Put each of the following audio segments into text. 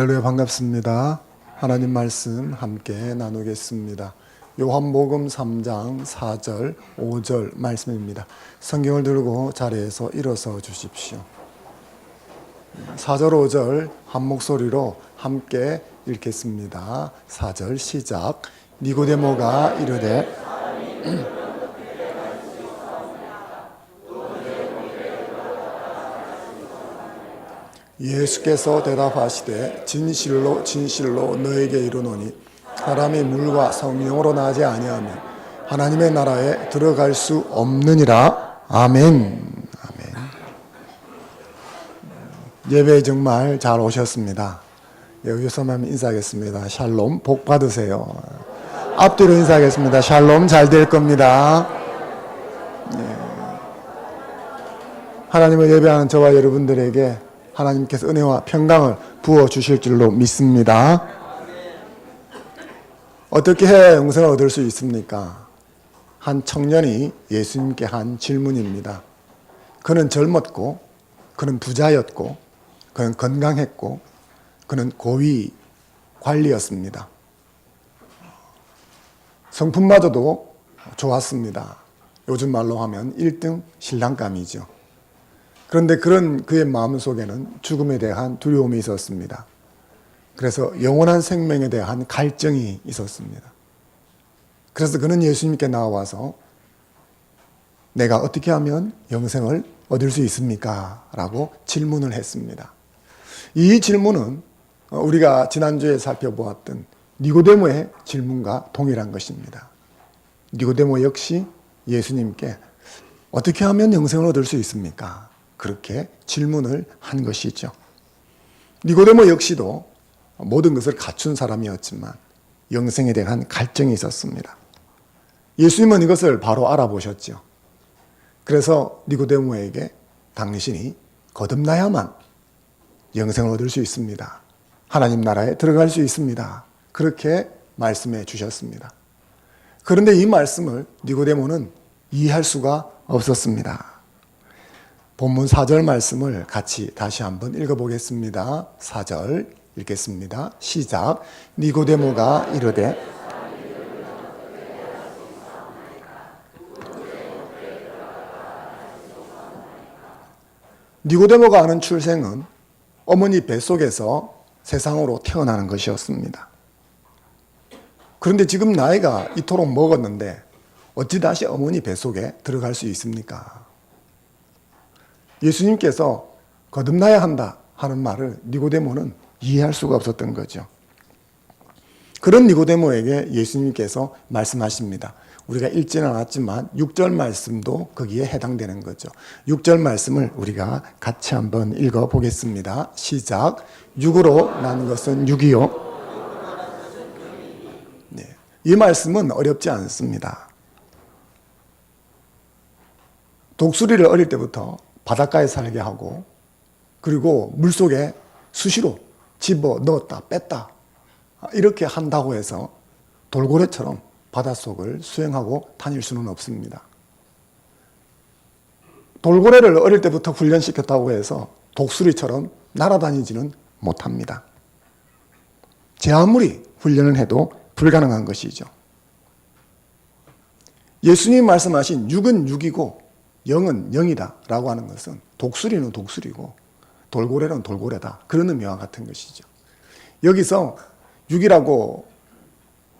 할렐루야, 반갑습니다. 하나님 말씀 함께 나누겠습니다. 요한복음 3장 4절, 5절 말씀입니다. 성경을 들고 자리에서 일어서 주십시오. 4절, 5절 한 목소리로 함께 읽겠습니다. 4절 시작. 니고데모가 이르되 예수께서 대답하시되 진실로 진실로 너에게 이르노니 사람이 물과 성령으로 나지 아니하면 하나님의 나라에 들어갈 수 없느니라. 아멘. 아멘. 예배에 정말 잘 오셨습니다. 여기서만 인사하겠습니다. 샬롬, 복 받으세요. 앞뒤로 인사하겠습니다. 샬롬, 잘 될 겁니다. 하나님을 예배하는 저와 여러분들에게 하나님께서 은혜와 평강을 부어주실 줄로 믿습니다. 어떻게 해야 영생을 얻을 수 있습니까? 한 청년이 예수님께 한 질문입니다. 그는 젊었고, 그는 부자였고, 그는 건강했고, 그는 고위 관리였습니다. 성품마저도 좋았습니다. 요즘 말로 하면 1등 신랑감이죠. 그런데 그런 그의 마음속에는 죽음에 대한 두려움이 있었습니다. 그래서 영원한 생명에 대한 갈증이 있었습니다. 그래서 그는 예수님께 나와서 내가 어떻게 하면 영생을 얻을 수 있습니까? 라고 질문을 했습니다. 이 질문은 우리가 지난주에 살펴보았던 니고데모의 질문과 동일한 것입니다. 니고데모 역시 예수님께 어떻게 하면 영생을 얻을 수 있습니까? 그렇게 질문을 한 것이죠. 니고데모 역시도 모든 것을 갖춘 사람이었지만 영생에 대한 갈증이 있었습니다. 예수님은 이것을 바로 알아보셨죠. 그래서 니고데모에게 당신이 거듭나야만 영생을 얻을 수 있습니다. 하나님 나라에 들어갈 수 있습니다. 그렇게 말씀해 주셨습니다. 그런데 이 말씀을 니고데모는 이해할 수가 없었습니다. 본문 4절 말씀을 같이 다시 한번 읽어보겠습니다. 4절 읽겠습니다. 시작. 니고데모가 이르되 니고데모가 아는 출생은 어머니 뱃속에서 세상으로 태어나는 것이었습니다. 그런데 지금 나이가 이토록 먹었는데 어찌 다시 어머니 뱃속에 들어갈 수 있습니까? 예수님께서 거듭나야 한다 하는 말을 니고데모는 이해할 수가 없었던 거죠. 그런 니고데모에게 예수님께서 말씀하십니다. 우리가 읽지는 않았지만 6절 말씀도 거기에 해당되는 거죠. 6절 말씀을 우리가 같이 한번 읽어보겠습니다. 시작. 육으로 난 것은 육이요. 네. 이 말씀은 어렵지 않습니다. 독수리를 어릴 때부터 바닷가에 살게 하고 그리고 물속에 수시로 집어 넣었다 뺐다 이렇게 한다고 해서 돌고래처럼 바닷속을 수영하고 다닐 수는 없습니다. 돌고래를 어릴 때부터 훈련시켰다고 해서 독수리처럼 날아다니지는 못합니다. 제 아무리 훈련을 해도 불가능한 것이죠. 예수님이 말씀하신 육은 육이고 영은 영이다 라고 하는 것은 독수리는 독수리고 돌고래는 돌고래다 그런 의미와 같은 것이죠. 여기서 육이라고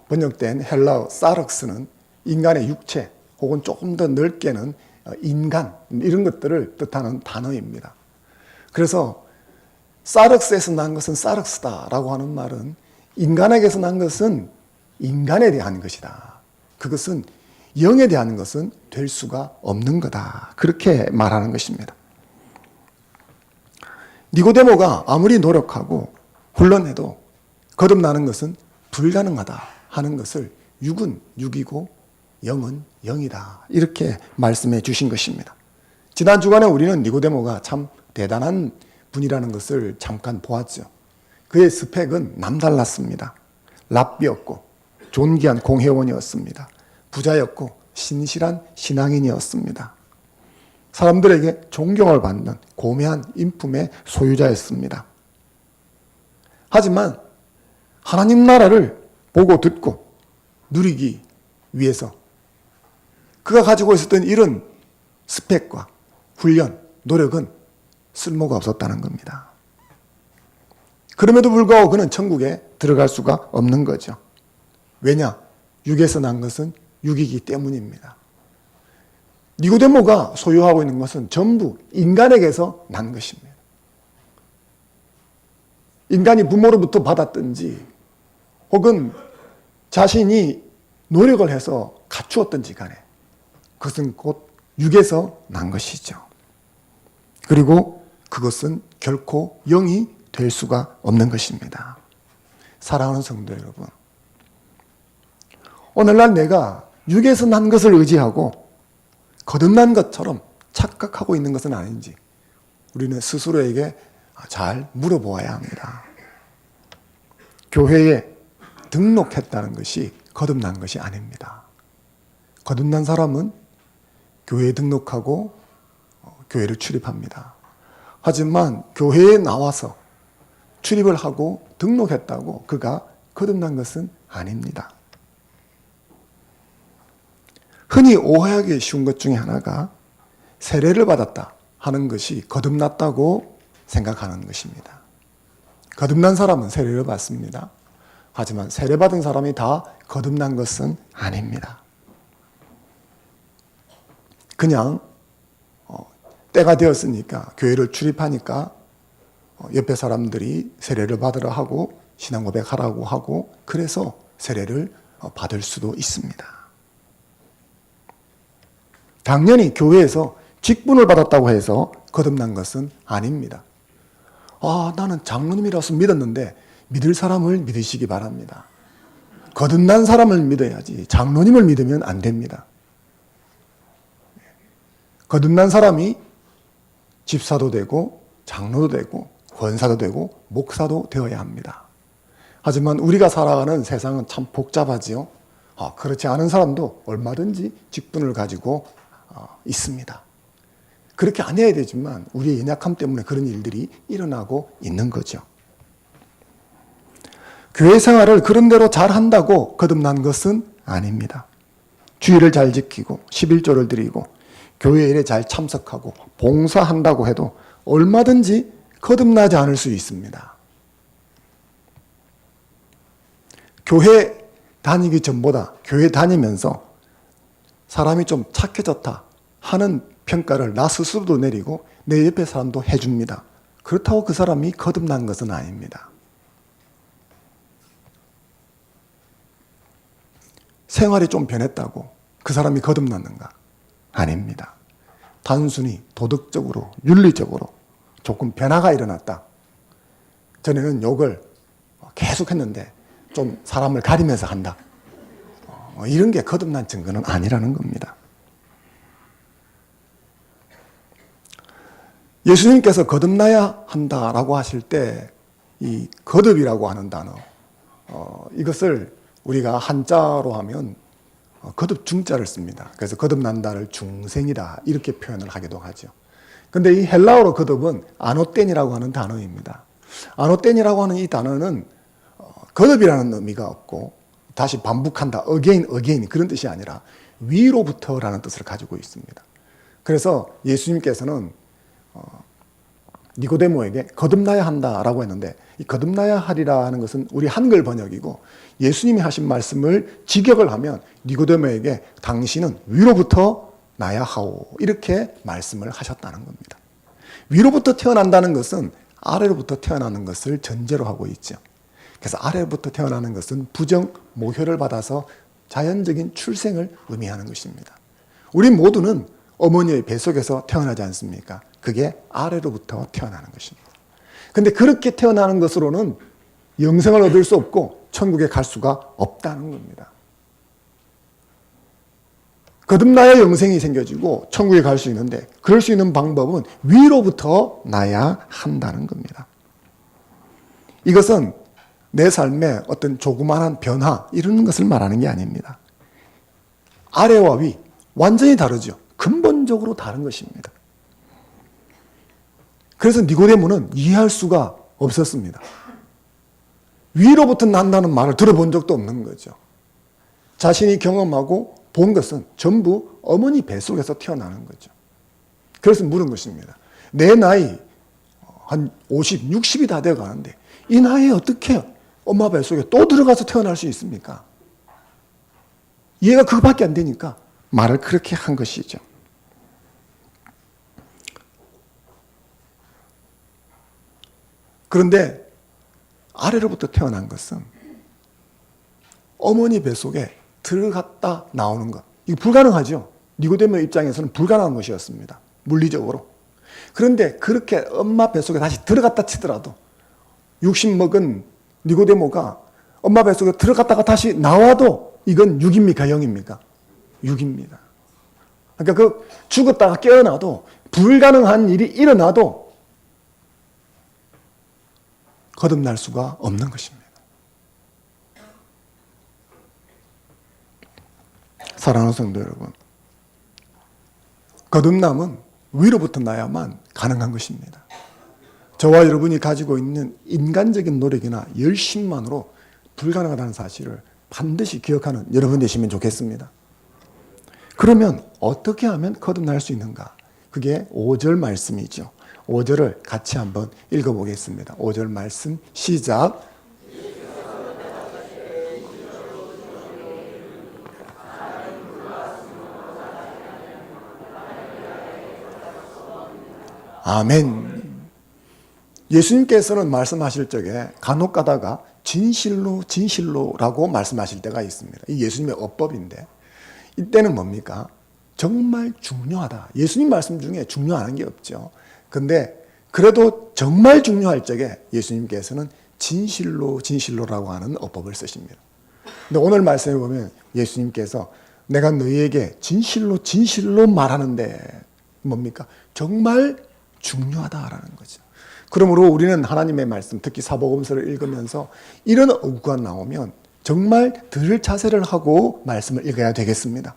번역된 헬라어 사럭스는 인간의 육체 혹은 조금 더 넓게는 인간 이런 것들을 뜻하는 단어입니다. 그래서 사럭스에서 난 것은 사럭스다 라고 하는 말은 인간에게서 난 것은 인간에 대한 것이다. 그것은 영에 대한 것은 될 수가 없는 거다. 그렇게 말하는 것입니다. 니고데모가 아무리 노력하고 훈련해도 거듭나는 것은 불가능하다 하는 것을 육은 육이고 영은 영이다. 이렇게 말씀해 주신 것입니다. 지난 주간에 우리는 니고데모가 참 대단한 분이라는 것을 잠깐 보았죠. 그의 스펙은 남달랐습니다. 랍비였고 존귀한 공회원이었습니다. 부자였고 신실한 신앙인이었습니다. 사람들에게 존경을 받는 고매한 인품의 소유자였습니다. 하지만 하나님 나라를 보고 듣고 누리기 위해서 그가 가지고 있었던 이런 스펙과 훈련, 노력은 쓸모가 없었다는 겁니다. 그럼에도 불구하고 그는 천국에 들어갈 수가 없는 거죠. 왜냐? 육에서 난 것은 육이기 때문입니다. 니고데모가 소유하고 있는 것은 전부 인간에게서 난 것입니다. 인간이 부모로부터 받았든지 혹은 자신이 노력을 해서 갖추었든지 간에 그것은 곧 육에서 난 것이죠. 그리고 그것은 결코 영이 될 수가 없는 것입니다. 사랑하는 성도 여러분, 오늘날 내가 육에서 난 것을 의지하고 거듭난 것처럼 착각하고 있는 것은 아닌지 우리는 스스로에게 잘 물어보아야 합니다. 교회에 등록했다는 것이 거듭난 것이 아닙니다. 거듭난 사람은 교회에 등록하고 교회를 출입합니다. 하지만 교회에 나와서 출입을 하고 등록했다고 그가 거듭난 것은 아닙니다. 흔히 오해하기 쉬운 것 중에 하나가 세례를 받았다 하는 것이 거듭났다고 생각하는 것입니다. 거듭난 사람은 세례를 받습니다. 하지만 세례받은 사람이 다 거듭난 것은 아닙니다. 그냥 때가 되었으니까 교회를 출입하니까 옆에 사람들이 세례를 받으라 하고 신앙 고백하라고 하고 그래서 세례를 받을 수도 있습니다. 당연히 교회에서 직분을 받았다고 해서 거듭난 것은 아닙니다. 나는 장로님이라서 믿었는데 믿을 사람을 믿으시기 바랍니다. 거듭난 사람을 믿어야지 장로님을 믿으면 안 됩니다. 거듭난 사람이 집사도 되고 장로도 되고 권사도 되고 목사도 되어야 합니다. 하지만 우리가 살아가는 세상은 참 복잡하지요. 그렇지 않은 사람도 얼마든지 직분을 가지고 있습니다. 그렇게 안 해야 되지만 우리의 연약함 때문에 그런 일들이 일어나고 있는 거죠. 교회 생활을 그런대로 잘 한다고 거듭난 것은 아닙니다. 주의를 잘 지키고 11조를 드리고 교회 일에 잘 참석하고 봉사한다고 해도 얼마든지 거듭나지 않을 수 있습니다. 교회 다니기 전보다 교회 다니면서 사람이 좀 착해졌다 하는 평가를 나 스스로도 내리고 내 옆에 사람도 해줍니다. 그렇다고 그 사람이 거듭난 것은 아닙니다. 생활이 좀 변했다고 그 사람이 거듭났는가? 아닙니다. 단순히 도덕적으로, 윤리적으로 조금 변화가 일어났다. 전에는 욕을 계속 했는데 좀 사람을 가리면서 한다. 이런 게 거듭난 증거는 아니라는 겁니다. 예수님께서 거듭나야 한다라고 하실 때 이 거듭이라고 하는 단어, 이것을 우리가 한자로 하면 거듭 중자를 씁니다. 그래서 거듭난다를 중생이다 이렇게 표현을 하기도 하죠. 근데 이 헬라어로 거듭은 아노텐이라고 하는 단어입니다. 아노텐이라고 하는 이 단어는 거듭이라는 의미가 없고 다시 반복한다, again 그런 뜻이 아니라 위로부터라는 뜻을 가지고 있습니다. 그래서 예수님께서는 니고데모에게 거듭나야 한다라고 했는데 이 거듭나야 하리라 하는 것은 우리 한글 번역이고 예수님이 하신 말씀을 직역을 하면 니고데모에게 당신은 위로부터 나야 하오 이렇게 말씀을 하셨다는 겁니다. 위로부터 태어난다는 것은 아래로부터 태어나는 것을 전제로 하고 있죠. 그래서 아래로부터 태어나는 것은 부정 모효를 받아서 자연적인 출생을 의미하는 것입니다. 우리 모두는 어머니의 뱃속에서 태어나지 않습니까? 그게 아래로부터 태어나는 것입니다. 근데 그렇게 태어나는 것으로는 영생을 얻을 수 없고 천국에 갈 수가 없다는 겁니다. 거듭나야 영생이 생겨지고 천국에 갈 수 있는데 그럴 수 있는 방법은 위로부터 나야 한다는 겁니다. 이것은 내 삶에 어떤 조그마한 변화 이런 것을 말하는 게 아닙니다. 아래와 위 완전히 다르죠. 근본적으로 다른 것입니다. 그래서 니고데모는 이해할 수가 없었습니다. 위로부터 난다는 말을 들어본 적도 없는 거죠. 자신이 경험하고 본 것은 전부 어머니 뱃속에서 태어나는 거죠. 그래서 물은 것입니다. 내 나이 한 50, 60이 다 돼가는데 이 나이에 어떻게 엄마 뱃속에 또 들어가서 태어날 수 있습니까? 이해가 그거밖에 안 되니까 말을 그렇게 한 것이죠. 그런데 아래로부터 태어난 것은 어머니 뱃속에 들어갔다 나오는 것. 이거 불가능하죠. 니고데모 입장에서는 불가능한 것이었습니다. 물리적으로. 그런데 그렇게 엄마 뱃속에 다시 들어갔다 치더라도 60 먹은 니고데모가 엄마 뱃속에 들어갔다가 다시 나와도 이건 육입니까? 영입니까? 육입니다. 그러니까 그 죽었다가 깨어나도 불가능한 일이 일어나도 거듭날 수가 없는 것입니다. 사랑하는 성도 여러분, 거듭남은 위로부터 나야만 가능한 것입니다. 저와 여러분이 가지고 있는 인간적인 노력이나 열심만으로 불가능하다는 사실을 반드시 기억하는 여러분 되시면 좋겠습니다. 그러면 어떻게 하면 거듭날 수 있는가? 그게 5절 말씀이죠. 5절을 같이 한번 읽어보겠습니다. 5절 말씀 시작. 아멘. 예수님께서는 말씀하실 적에 간혹 가다가 진실로 진실로라고 말씀하실 때가 있습니다. 이 예수님의 어법인데 이때는 뭡니까? 정말 중요하다. 예수님 말씀 중에 중요한 게 없죠. 근데 그래도 정말 중요할 적에 예수님께서는 진실로 진실로라고 하는 어법을 쓰십니다. 근데 오늘 말씀에 보면 예수님께서 내가 너희에게 진실로 진실로 말하는데 뭡니까? 정말 중요하다라는 거죠. 그러므로 우리는 하나님의 말씀, 특히 사복음서를 읽으면서 이런 어구가 나오면 정말 들을 자세를 하고 말씀을 읽어야 되겠습니다.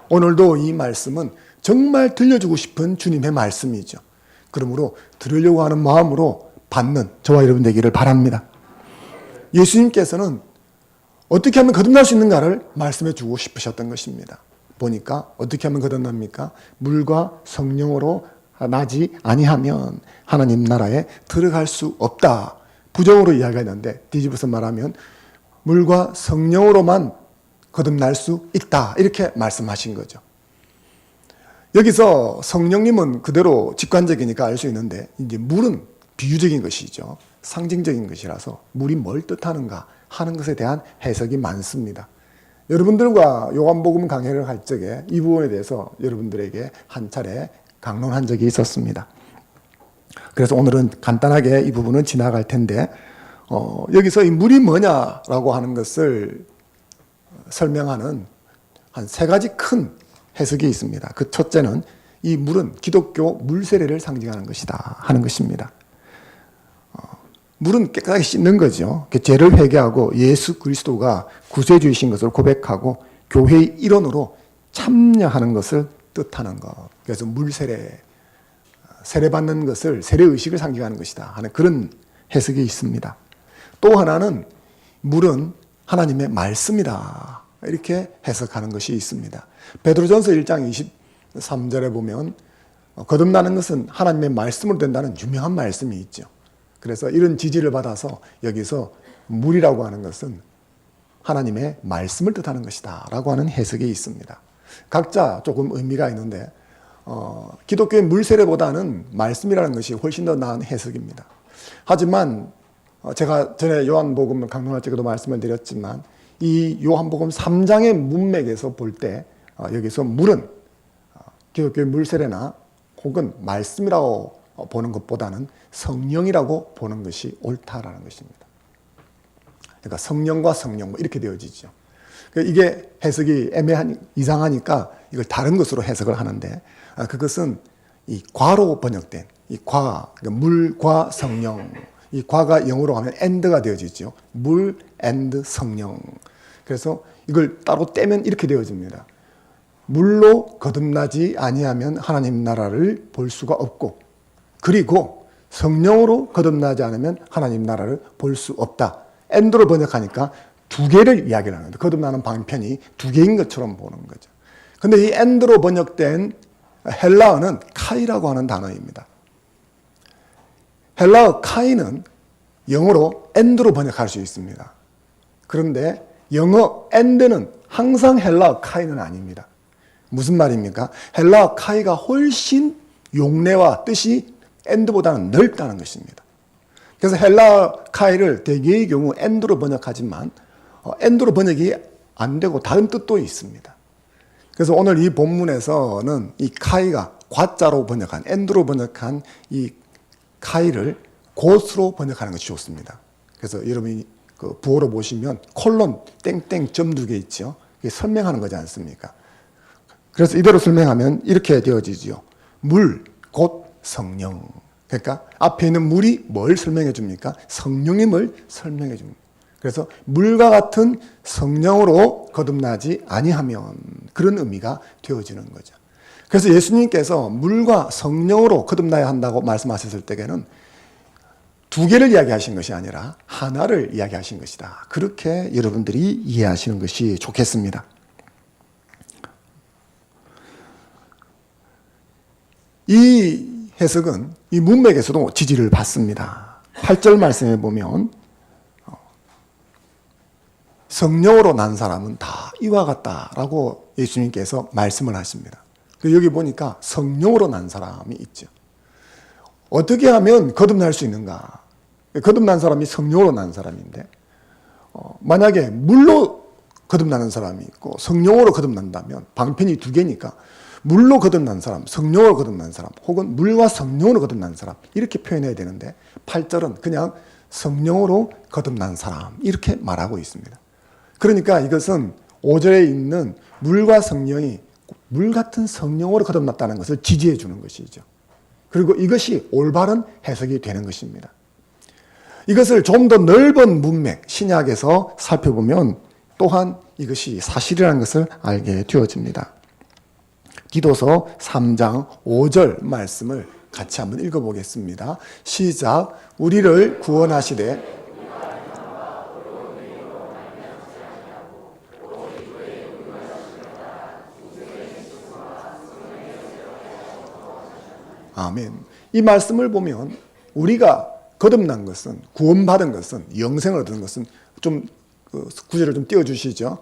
오늘도 이 말씀은 정말 들려주고 싶은 주님의 말씀이죠. 그러므로 들으려고 하는 마음으로 받는 저와 여러분 되기를 바랍니다. 예수님께서는 어떻게 하면 거듭날 수 있는가를 말씀해 주고 싶으셨던 것입니다. 보니까 어떻게 하면 거듭납니까? 물과 성령으로 나지 아니하면 하나님 나라에 들어갈 수 없다. 부정으로 이야기했는데 뒤집어서 말하면 물과 성령으로만 거듭날 수 있다. 이렇게 말씀하신 거죠. 여기서 성령님은 그대로 직관적이니까 알 수 있는데 이제 물은 비유적인 것이죠. 상징적인 것이라서 물이 뭘 뜻하는가 하는 것에 대한 해석이 많습니다. 여러분들과 요한복음 강해를 할 적에 이 부분에 대해서 여러분들에게 한 차례 강론한 적이 있었습니다. 그래서 오늘은 간단하게 이 부분은 지나갈 텐데 여기서 이 물이 뭐냐라고 하는 것을 설명하는 한 3가지 큰 해석이 있습니다. 그 첫째는 이 물은 기독교 물 세례를 상징하는 것이다 하는 것입니다. 물은 깨끗하게 씻는 거죠. 죄를 회개하고 예수 그리스도가 구세주이신 것을 고백하고 교회의 일원으로 참여하는 것을 뜻하는 것. 그래서 물 세례, 세례받는 것을 세례의식을 상징하는 것이다 하는 그런 해석이 있습니다. 또 하나는 물은 하나님의 말씀이다 이렇게 해석하는 것이 있습니다. 베드로전서 1장 23절에 보면 거듭나는 것은 하나님의 말씀으로 된다는 유명한 말씀이 있죠. 그래서 이런 지지를 받아서 여기서 물이라고 하는 것은 하나님의 말씀을 뜻하는 것이다 라고 하는 해석이 있습니다. 각자 조금 의미가 있는데 기독교의 물세례보다는 말씀이라는 것이 훨씬 더 나은 해석입니다. 하지만 제가 전에 요한복음 강론할 적에도 말씀을 드렸지만 이 요한복음 3장의 문맥에서 볼 때 여기서 물은 기독교의 물세례나 혹은 말씀이라고 보는 것보다는 성령이라고 보는 것이 옳다라는 것입니다. 그러니까 성령과 성령 이렇게 되어지죠. 이게 해석이 이상하니까 이걸 다른 것으로 해석을 하는데 그것은 이 과로 번역된 이 과, 그러니까 물과 성령, 이 과가 영어로 하면 and가 되어지죠. 물 and 성령. 그래서 이걸 따로 떼면 이렇게 되어집니다. 물로 거듭나지 아니하면 하나님 나라를 볼 수가 없고 그리고 성령으로 거듭나지 않으면 하나님 나라를 볼 수 없다. 엔드로 번역하니까 두 개를 이야기를 하는 거예요. 거듭나는 방편이 두 개인 것처럼 보는 거죠. 근데 이 엔드로 번역된 헬라어는 카이라고 하는 단어입니다. 헬라어 카이는 영어로 엔드로 번역할 수 있습니다. 그런데 영어 엔드는 항상 헬라어 카이는 아닙니다. 무슨 말입니까? 헬라어 카이가 훨씬 용례와 뜻이 엔드보다는 넓다는 것입니다. 그래서 헬라어 카이를 대개의 경우 엔드로 번역하지만 엔드로 번역이 안 되고 다른 뜻도 있습니다. 그래서 오늘 이 본문에서는 이 카이가 과자로 번역한, 엔드로 번역한 이 카이를 곧으로 번역하는 것이 좋습니다. 그래서 여러분이 그 부호로 보시면 콜론 땡땡 점 두 개 있죠. 이게 설명하는 거지 않습니까? 그래서 이대로 설명하면 이렇게 되어지죠. 물, 곧 성령. 그러니까 앞에 있는 물이 뭘 설명해 줍니까? 성령임을 설명해 줍니다. 그래서 물과 같은 성령으로 거듭나지 아니하면 그런 의미가 되어지는 거죠. 그래서 예수님께서 물과 성령으로 거듭나야 한다고 말씀하셨을 때에는 두 개를 이야기하신 것이 아니라 하나를 이야기하신 것이다. 그렇게 여러분들이 이해하시는 것이 좋겠습니다. 이 해석은 이 문맥에서도 지지를 받습니다. 8절 말씀에 보면 성령으로 난 사람은 다 이와 같다라고 예수님께서 말씀을 하십니다. 여기 보니까 성령으로 난 사람이 있죠. 어떻게 하면 거듭날 수 있는가? 거듭난 사람이 성령으로 난 사람인데 만약에 물로 거듭나는 사람이 있고 성령으로 거듭난다면 방편이 두 개니까 물로 거듭난 사람, 성령으로 거듭난 사람 혹은 물과 성령으로 거듭난 사람 이렇게 표현해야 되는데 8절은 그냥 성령으로 거듭난 사람 이렇게 말하고 있습니다. 그러니까 이것은 5절에 있는 물과 성령이 물 같은 성령으로 거듭났다는 것을 지지해 주는 것이죠. 그리고 이것이 올바른 해석이 되는 것입니다. 이것을 좀 더 넓은 문맥, 신약에서 살펴보면 또한 이것이 사실이라는 것을 알게 되어집니다. 디도서 3장 5절 말씀을 같이 한번 읽어보겠습니다. 시작. 우리를 구원하시되 아멘. 이 말씀을 보면 우리가 거듭난 것은, 구원받은 것은, 영생을 얻은 것은 좀 구절을 좀 띄워주시죠.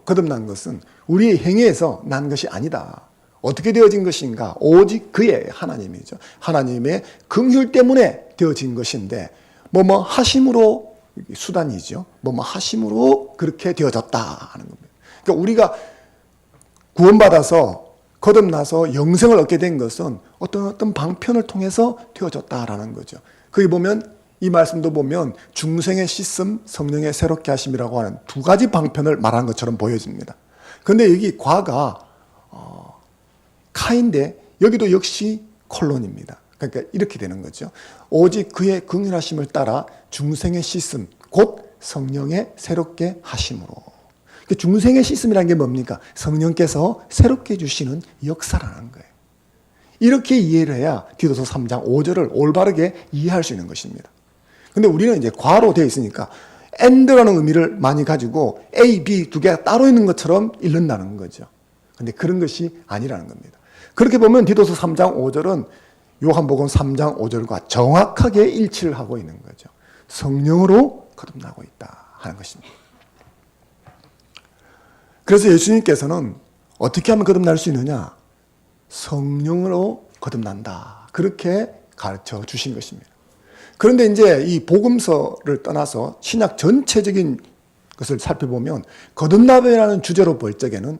거듭난 것은 우리의 행위에서 난 것이 아니다. 어떻게 되어진 것인가? 오직 그의 하나님이죠. 하나님의 긍휼 때문에 되어진 것인데 뭐뭐 하심으로 수단이죠. 뭐뭐 하심으로 그렇게 되어졌다 하는 겁니다. 그러니까 우리가 구원받아서 거듭나서 영생을 얻게 된 것은 어떤 방편을 통해서 되어졌다라는 거죠. 거기 보면 이 말씀도 보면 중생의 씻음, 성령의 새롭게 하심이라고 하는 두 가지 방편을 말하는 것처럼 보여집니다. 그런데 여기 과가 카인데 여기도 역시 콜론입니다. 그러니까 이렇게 되는 거죠. 오직 그의 긍휼하심을 따라 중생의 씻음, 곧 성령의 새롭게 하심으로. 중생의 씻음이라는 게 뭡니까? 성령께서 새롭게 해주시는 역사라는 거예요. 이렇게 이해를 해야 디도서 3장 5절을 올바르게 이해할 수 있는 것입니다. 근데 우리는 이제 과로 되어 있으니까 and라는 의미를 많이 가지고 A, B 두 개가 따로 있는 것처럼 읽는다는 거죠. 근데 그런 것이 아니라는 겁니다. 그렇게 보면 디도서 3장 5절은 요한복음 3장 5절과 정확하게 일치를 하고 있는 거죠. 성령으로 거듭나고 있다 하는 것입니다. 그래서 예수님께서는 어떻게 하면 거듭날 수 있느냐? 성령으로 거듭난다. 그렇게 가르쳐 주신 것입니다. 그런데 이제 이 복음서를 떠나서 신약 전체적인 것을 살펴보면 거듭남이라는 주제로 볼 적에는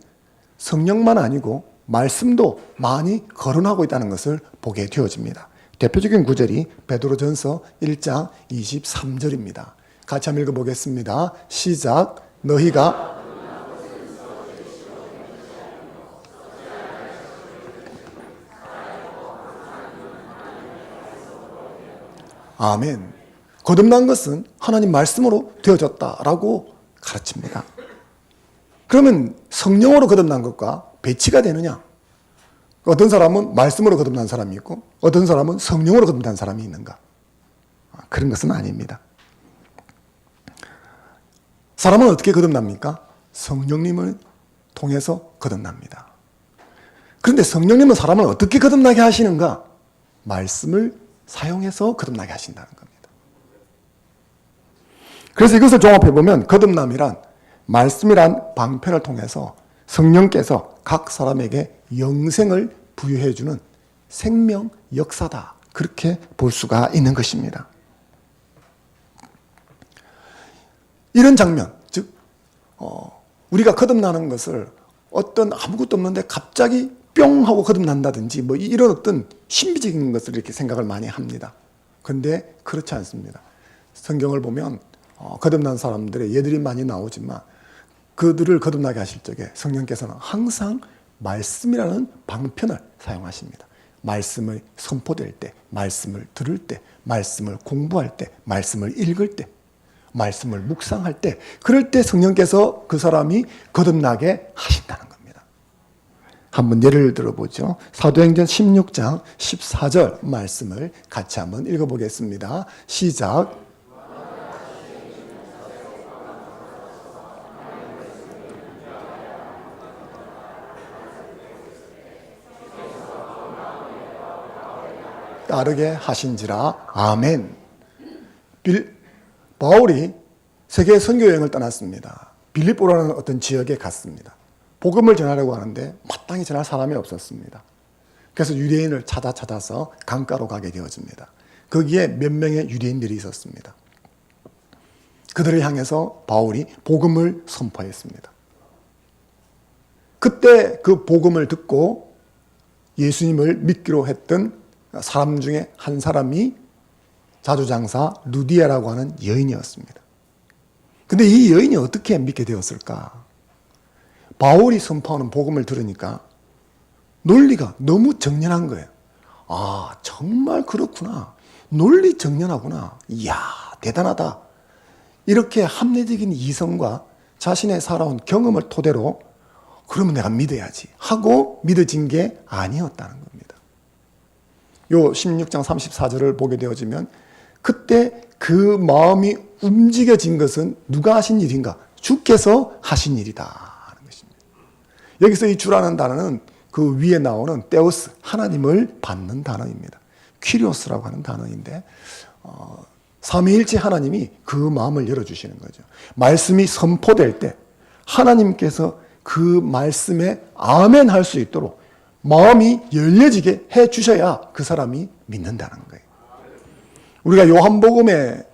성령만 아니고 말씀도 많이 거론하고 있다는 것을 보게 되어집니다. 대표적인 구절이 베드로전서 1장 23절입니다. 같이 한번 읽어보겠습니다. 시작. 너희가 아멘. 거듭난 것은 하나님 말씀으로 되어졌다라고 가르칩니다. 그러면 성령으로 거듭난 것과 배치가 되느냐? 어떤 사람은 말씀으로 거듭난 사람이 있고 어떤 사람은 성령으로 거듭난 사람이 있는가? 그런 것은 아닙니다. 사람은 어떻게 거듭납니까? 성령님을 통해서 거듭납니다. 그런데 성령님은 사람을 어떻게 거듭나게 하시는가? 말씀을 사용해서 거듭나게 하신다는 겁니다. 그래서 이것을 종합해보면 거듭남이란 말씀이란 방편을 통해서 성령께서 각 사람에게 영생을 부여해주는 생명 역사다. 그렇게 볼 수가 있는 것입니다. 이런 장면, 즉 우리가 거듭나는 것을 어떤 아무것도 없는데 갑자기 뿅 하고 거듭난다든지 뭐 이런 어떤 신비적인 것을 이렇게 생각을 많이 합니다. 그런데 그렇지 않습니다. 성경을 보면 거듭난 사람들의 예들이 많이 나오지만 그들을 거듭나게 하실 적에 성령께서는 항상 말씀이라는 방편을 사용하십니다. 말씀을 선포될 때, 말씀을 들을 때, 말씀을 공부할 때, 말씀을 읽을 때, 말씀을 묵상할 때, 그럴 때 성령께서 그 사람이 거듭나게 하신다는 겁니다. 한번 예를 들어보죠. 사도행전 16장 14절 말씀을 같이 한번 읽어보겠습니다. 시작. 따르게 하신지라. 아멘. 바울이 세계 선교 여행을 떠났습니다. 빌립보라는 어떤 지역에 갔습니다. 복음을 전하려고 하는데 마땅히 전할 사람이 없었습니다. 그래서 유대인을 찾아서 강가로 가게 되어집니다. 거기에 몇 명의 유대인들이 있었습니다. 그들을 향해서 바울이 복음을 선포했습니다. 그때 그 복음을 듣고 예수님을 믿기로 했던 사람 중에 한 사람이 자주장사 루디아라고 하는 여인이었습니다. 근데 이 여인이 어떻게 믿게 되었을까? 바울이 선포하는 복음을 들으니까 논리가 너무 정연한 거예요. 아, 정말 그렇구나. 논리 정연하구나. 이야, 대단하다. 이렇게 합리적인 이성과 자신의 살아온 경험을 토대로 그러면 내가 믿어야지 하고 믿어진 게 아니었다는 겁니다. 요 16장 34절을 보게 되어지면 그때 그 마음이 움직여진 것은 누가 하신 일인가? 주께서 하신 일이다 하는 것입니다. 여기서 이 주라는 단어는 그 위에 나오는 테오스, 하나님을 받는 단어입니다. 퀴리오스라고 하는 단어인데 삼위일체 하나님이 그 마음을 열어주시는 거죠. 말씀이 선포될 때 하나님께서 그 말씀에 아멘 할 수 있도록 마음이 열려지게 해주셔야 그 사람이 믿는다는 거예요. 우리가 요한복음의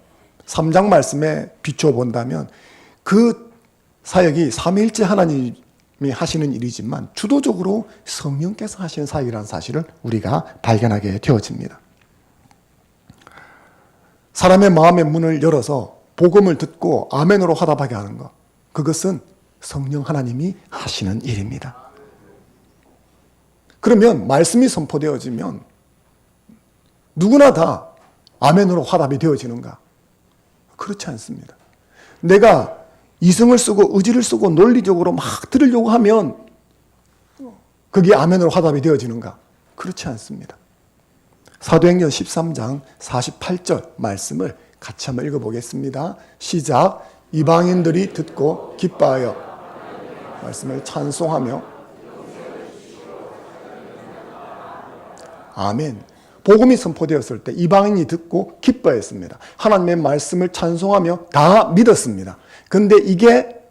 3장 말씀에 비춰본다면 그 사역이 삼위일체 하나님이 하시는 일이지만 주도적으로 성령께서 하시는 사역이라는 사실을 우리가 발견하게 되어집니다. 사람의 마음의 문을 열어서 복음을 듣고 아멘으로 화답하게 하는 것, 그것은 성령 하나님이 하시는 일입니다. 그러면 말씀이 선포되어지면 누구나 다 아멘으로 화답이 되어지는가? 그렇지 않습니다. 내가 이성을 쓰고 의지를 쓰고 논리적으로 막 들으려고 하면 그게 아멘으로 화답이 되어지는가? 그렇지 않습니다. 사도행전 13장 48절 말씀을 같이 한번 읽어보겠습니다. 시작. 이방인들이 듣고 기뻐하여 말씀을 찬송하며 아멘. 복음이 선포되었을 때 이방인이 듣고 기뻐했습니다. 하나님의 말씀을 찬송하며 다 믿었습니다. 그런데 이게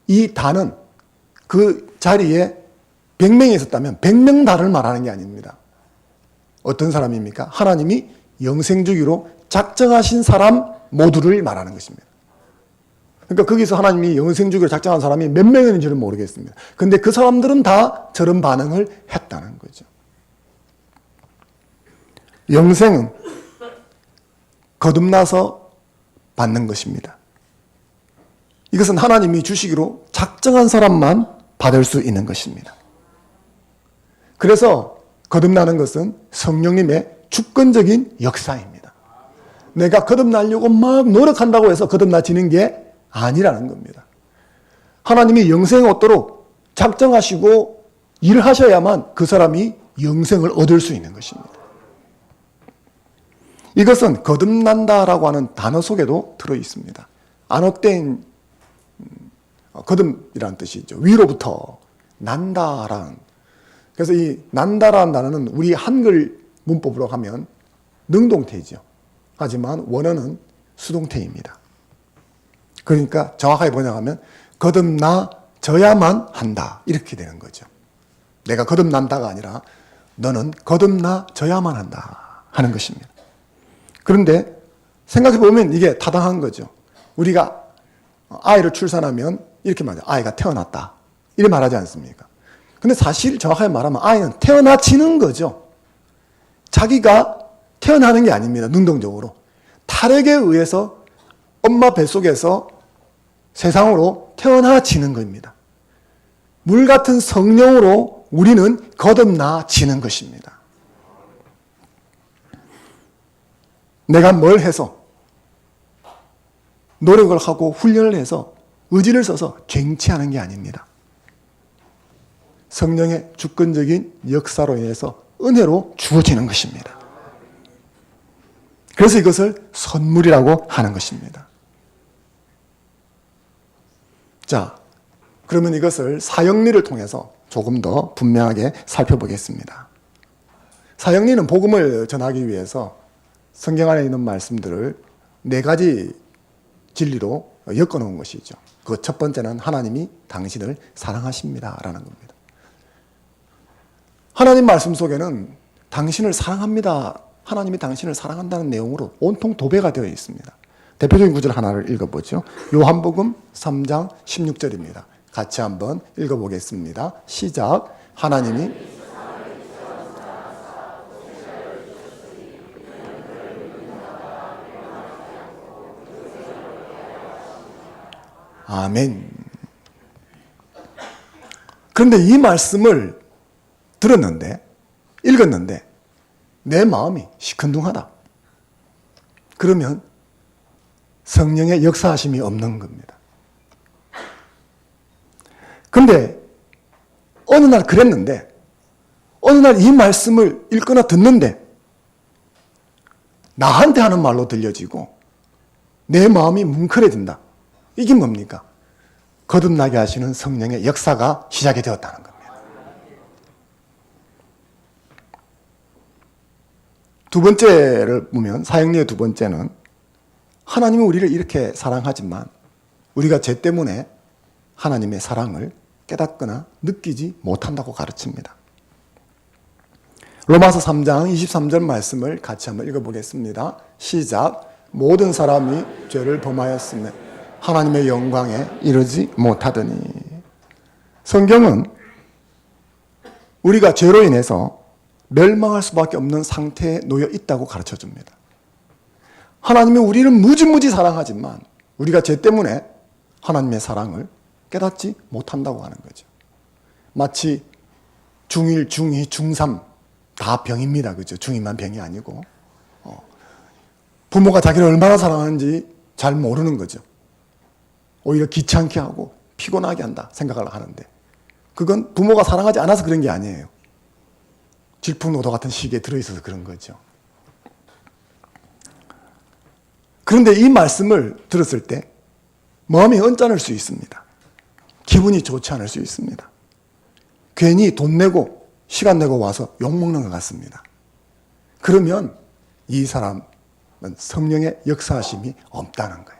이 다는 그 자리에 100명이 있었다면 100명 다를 말하는 게 아닙니다. 어떤 사람입니까? 하나님이 영생 주기로 작정하신 사람 모두를 말하는 것입니다. 그러니까 거기서 하나님이 영생 주기로 작정한 사람이 몇 명인지는 모르겠습니다. 그런데 그 사람들은 다 저런 반응을 했다는 거죠. 영생은 거듭나서 받는 것입니다. 이것은 하나님이 주시기로 작정한 사람만 받을 수 있는 것입니다. 그래서 거듭나는 것은 성령님의 주권적인 역사입니다. 내가 거듭나려고 막 노력한다고 해서 거듭나지는 게 아니라는 겁니다. 하나님이 영생을 얻도록 작정하시고 일을 하셔야만 그 사람이 영생을 얻을 수 있는 것입니다. 이것은 거듭난다라고 하는 단어 속에도 들어 있습니다. 안헛된 거듭이라는 뜻이죠. 위로부터 난다라는. 그래서 이 난다라는 단어는 우리 한글 문법으로 하면 능동태죠. 하지만 원어는 수동태입니다. 그러니까 정확하게 번역하면 거듭나져야만 한다. 이렇게 되는 거죠. 내가 거듭난다가 아니라 너는 거듭나져야만 한다 하는 것입니다. 그런데 생각해 보면 이게 타당한 거죠. 우리가 아이를 출산하면 이렇게 말해요. 아이가 태어났다. 이렇게 말하지 않습니까? 근데 사실 정확하게 말하면 아이는 태어나지는 거죠. 자기가 태어나는 게 아닙니다. 능동적으로. 탈핵에 의해서 엄마 뱃속에서 세상으로 태어나지는 겁니다. 물 같은 성령으로 우리는 거듭나지는 것입니다. 내가 뭘 해서 노력을 하고 훈련을 해서 의지를 써서 쟁취하는 게 아닙니다. 성령의 주권적인 역사로 인해서 은혜로 주어지는 것입니다. 그래서 이것을 선물이라고 하는 것입니다. 자, 그러면 이것을 사형리를 통해서 조금 더 분명하게 살펴보겠습니다. 사형리는 복음을 전하기 위해서 성경 안에 있는 말씀들을 4가지 진리로 엮어놓은 것이죠. 그 첫 번째는 하나님이 당신을 사랑하십니다 라는 겁니다. 하나님 말씀 속에는 당신을 사랑합니다, 하나님이 당신을 사랑한다는 내용으로 온통 도배가 되어 있습니다. 대표적인 구절 하나를 읽어보죠. 요한복음 3장 16절입니다. 같이 한번 읽어보겠습니다. 시작. 하나님이 아멘. 그런데 이 말씀을 들었는데, 읽었는데 내 마음이 시큰둥하다. 그러면 성령의 역사하심이 없는 겁니다. 그런데 어느 날 그랬는데, 어느 날 이 말씀을 읽거나 듣는데 나한테 하는 말로 들려지고 내 마음이 뭉클해진다. 이게 뭡니까? 거듭나게 하시는 성령의 역사가 시작이 되었다는 겁니다. 두 번째를 보면, 사형리의 두 번째는 하나님은 우리를 이렇게 사랑하지만 우리가 죄 때문에 하나님의 사랑을 깨닫거나 느끼지 못한다고 가르칩니다. 로마서 3장 23절 말씀을 같이 한번 읽어보겠습니다. 시작. 모든 사람이 죄를 범하였으며 하나님의 영광에 이르지 못하더니. 성경은 우리가 죄로 인해서 멸망할 수밖에 없는 상태에 놓여 있다고 가르쳐줍니다. 하나님이 우리를 무지무지 사랑하지만 우리가 죄 때문에 하나님의 사랑을 깨닫지 못한다고 하는 거죠. 마치 중1, 중2, 중3 다 병입니다. 그죠? 중2만 병이 아니고 부모가 자기를 얼마나 사랑하는지 잘 모르는 거죠. 오히려 귀찮게 하고 피곤하게 한다 생각을 하는데, 그건 부모가 사랑하지 않아서 그런 게 아니에요. 질풍노도 같은 시기에 들어있어서 그런 거죠. 그런데 이 말씀을 들었을 때 마음이 언짢을 수 있습니다. 기분이 좋지 않을 수 있습니다. 괜히 돈 내고 시간 내고 와서 욕먹는 것 같습니다. 그러면 이 사람은 성령의 역사하심이 없다는 거예요.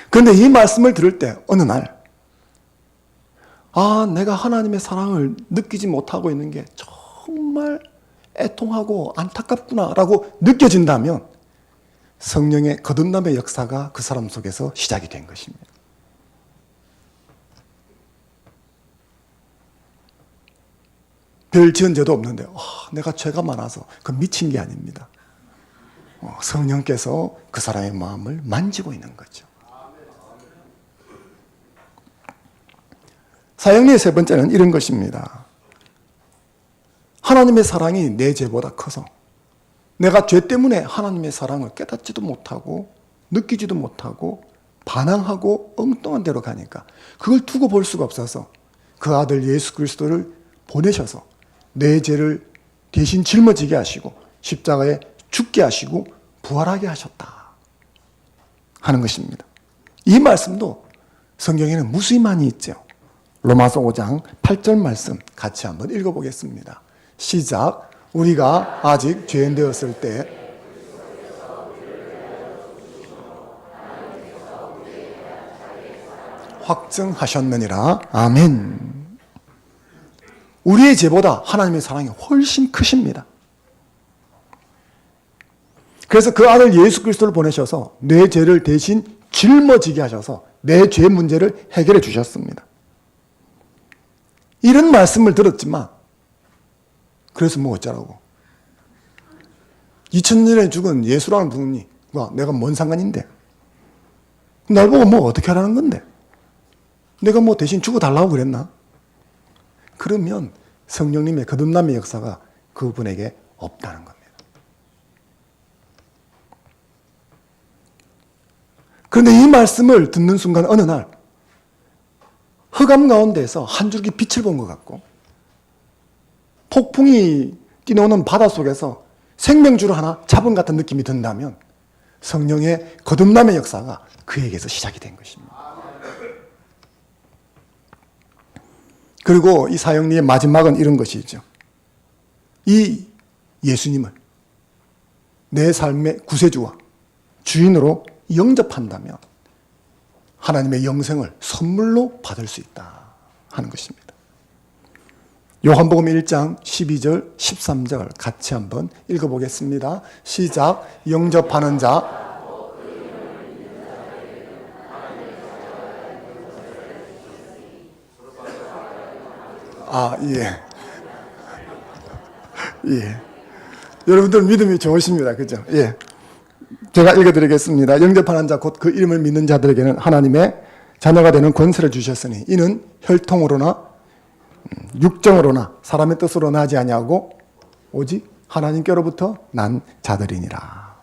그런데 이 말씀을 들을 때 어느 날, 내가 하나님의 사랑을 느끼지 못하고 있는 게 정말 애통하고 안타깝구나라고 느껴진다면 성령의 거듭남의 역사가 그 사람 속에서 시작이 된 것입니다. 별 지은 죄도 없는데 내가 죄가 많아서 그 미친 게 아닙니다. 성령께서 그 사람의 마음을 만지고 있는 거죠. 사형리의 세 번째는 이런 것입니다. 하나님의 사랑이 내 죄보다 커서 내가 죄 때문에 하나님의 사랑을 깨닫지도 못하고 느끼지도 못하고 반항하고 엉뚱한 데로 가니까 그걸 두고 볼 수가 없어서 그 아들 예수 그리스도를 보내셔서 내 죄를 대신 짊어지게 하시고 십자가에 죽게 하시고 부활하게 하셨다 하는 것입니다. 이 말씀도 성경에는 무수히 많이 있죠. 로마서 5장 8절 말씀 같이 한번 읽어보겠습니다. 시작. 우리가 아직 죄인 되었을 때 확증하셨느니라. 아멘. 우리의 죄보다 하나님의 사랑이 훨씬 크십니다. 그래서 그 아들 예수 그리스도를 보내셔서 내 죄를 대신 짊어지게 하셔서 내 죄 문제를 해결해 주셨습니다. 이런 말씀을 들었지만 그래서 뭐 어쩌라고. 2000년에 죽은 예수라는 분이 내가 뭔 상관인데, 날 보고 뭐 어떻게 하라는 건데, 내가 뭐 대신 죽어달라고 그랬나? 그러면 성령님의 거듭남의 역사가 그분에게 없다는 겁니다. 그런데 이 말씀을 듣는 순간 어느 날 흑암 가운데에서 한 줄기 빛을 본 것 같고, 폭풍이 뛰노는 바닷속에서 생명줄을 하나 잡은 같은 느낌이 든다면 성령의 거듭남의 역사가 그에게서 시작이 된 것입니다. 그리고 이 사형리의 마지막은 이런 것이죠. 이 예수님을 내 삶의 구세주와 주인으로 영접한다면 하나님의 영생을 선물로 받을 수 있다 하는 것입니다. 요한복음 1장 12절 13절 같이 한번 읽어보겠습니다. 시작. 영접하는 자 예. 여러분들 믿음이 좋으십니다. 그죠? 예. 제가 읽어드리겠습니다. 영접하는 자 곧 그 이름을 믿는 자들에게는 하나님의 자녀가 되는 권세를 주셨으니 이는 혈통으로나 육정으로나 사람의 뜻으로 나지 아니하고 오직 하나님께로부터 난 자들이니라.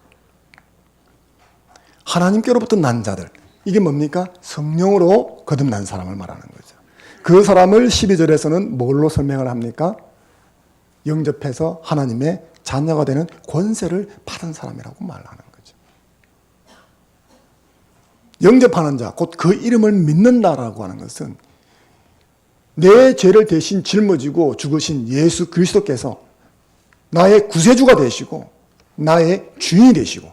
하나님께로부터 난 자들. 이게 뭡니까? 성령으로 거듭난 사람을 말하는 거죠. 그 사람을 12절에서는 뭘로 설명을 합니까? 영접해서 하나님의 자녀가 되는 권세를 받은 사람이라고 말하는 거죠. 영접하는 자, 곧 그 이름을 믿는다라고 하는 것은 내 죄를 대신 짊어지고 죽으신 예수 그리스도께서 나의 구세주가 되시고 나의 주인이 되시고,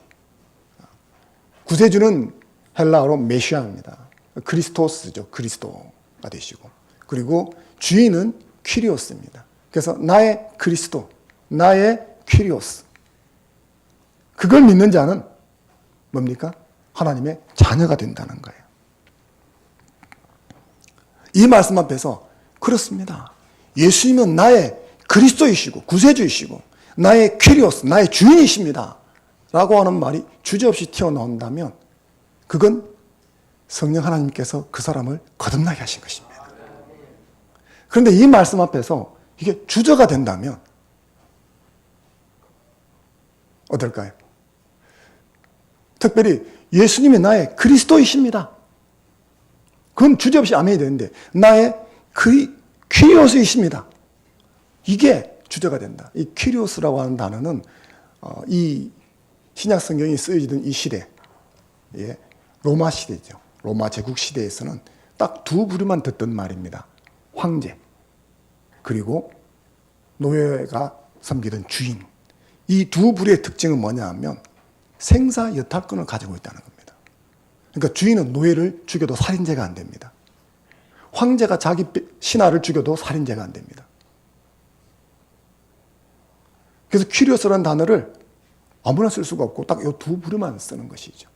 구세주는 헬라어로 메시아입니다. 크리스토스죠. 그리스도가 되시고, 그리고 주인은 퀴리오스입니다. 그래서 나의 그리스도, 나의 퀴리오스, 그걸 믿는 자는 뭡니까? 하나님의 자녀가 된다는 거예요. 이 말씀 앞에서 그렇습니다. 예수님은 나의 그리스도이시고 구세주이시고 나의 퀴리오스, 나의 주인이십니다 라고 하는 말이 주저없이 튀어나온다면 그건 성령 하나님께서 그 사람을 거듭나게 하신 것입니다. 그런데 이 말씀 앞에서 이게 주저가 된다면 어떨까요? 특별히 예수님이 나의 그리스도이십니다. 그건 주저없이 아멘이 되는데 나의 퀴리오스이십니다. 이게 주저가 된다. 이 퀴리오스라고 하는 단어는 이 신약 성경이 쓰여지던 이 시대, 로마 시대죠. 로마 제국 시대에서는 딱 두 부류만 듣던 말입니다. 황제, 그리고 노예가 섬기던 주인. 이 두 부류의 특징은 뭐냐 하면 생사 여탈권을 가지고 있다는 겁니다. 그러니까 주인은 노예를 죽여도 살인죄가 안 됩니다. 황제가 자기 신하를 죽여도 살인죄가 안 됩니다. 그래서 퀴리오스라는 단어를 아무나 쓸 수가 없고 딱 이 두 부류만 쓰는 것이죠.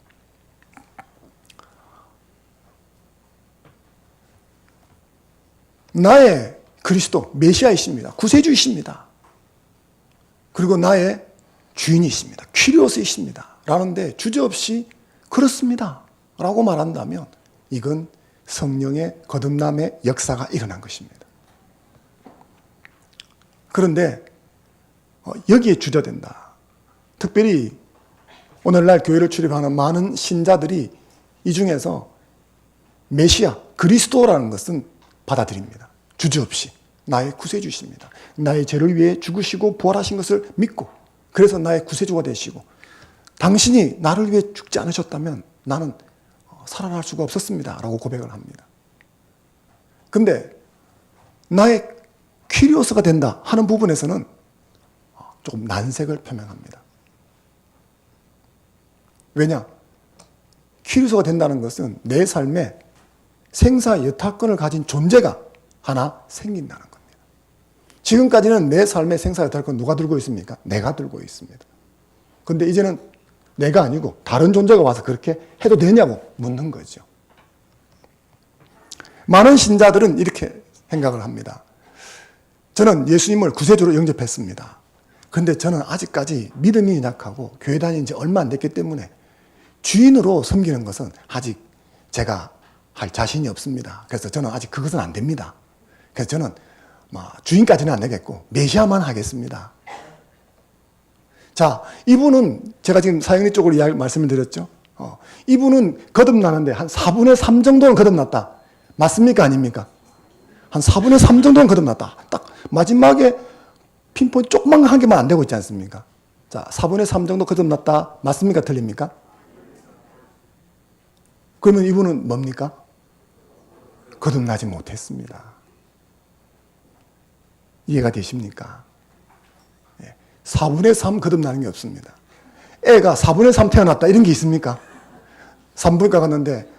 나의 그리스도, 메시아이십니다. 구세주이십니다. 그리고 나의 주인이십니다. 퀴리오스이십니다. 라는데 주저없이 그렇습니다 라고 말한다면 이건 성령의 거듭남의 역사가 일어난 것입니다. 그런데 여기에 주저된다. 특별히 오늘날 교회를 출입하는 많은 신자들이 이 중에서 메시아, 그리스도라는 것은 받아들입니다. 주저없이 나의 구세주십니다. 나의 죄를 위해 죽으시고 부활하신 것을 믿고 그래서 나의 구세주가 되시고 당신이 나를 위해 죽지 않으셨다면 나는 살아날 수가 없었습니다 라고 고백을 합니다. 근데 나의 퀴리오스가 된다 하는 부분에서는 조금 난색을 표명합니다. 왜냐? 퀴리오스가 된다는 것은 내 삶에 생사여탈권을 가진 존재가 하나 생긴다는 겁니다. 지금까지는 내 삶의 생사여탈권 누가 들고 있습니까? 내가 들고 있습니다. 근데 이제는 내가 아니고 다른 존재가 와서 그렇게 해도 되냐고 묻는 거죠. 많은 신자들은 이렇게 생각을 합니다. 저는 예수님을 구세주로 영접했습니다. 그런데 저는 아직까지 믿음이 약하고 교회 다닌 지 얼마 안 됐기 때문에 주인으로 섬기는 것은 아직 제가 할 자신이 없습니다. 그래서 저는 아직 그것은 안 됩니다. 그래서 저는 주인까지는 안 되겠고 메시아만 하겠습니다. 자, 이분은 제가 지금 사형리 쪽으로 말씀을 드렸죠. 이분은 거듭나는데 한 4분의 3 정도는 거듭났다. 맞습니까? 아닙니까? 한 4분의 3 정도는 거듭났다. 딱 마지막에 핀포인트 조그만 한 개만 안 되고 있지 않습니까? 자, 4분의 3 정도 거듭났다. 맞습니까? 틀립니까? 그러면 이분은 뭡니까? 거듭나지 못했습니다. 이해가 되십니까? 4분의 3 거듭나는 게 없습니다. 애가 4분의 3 태어났다 이런 게 있습니까? 산부인과 갔는데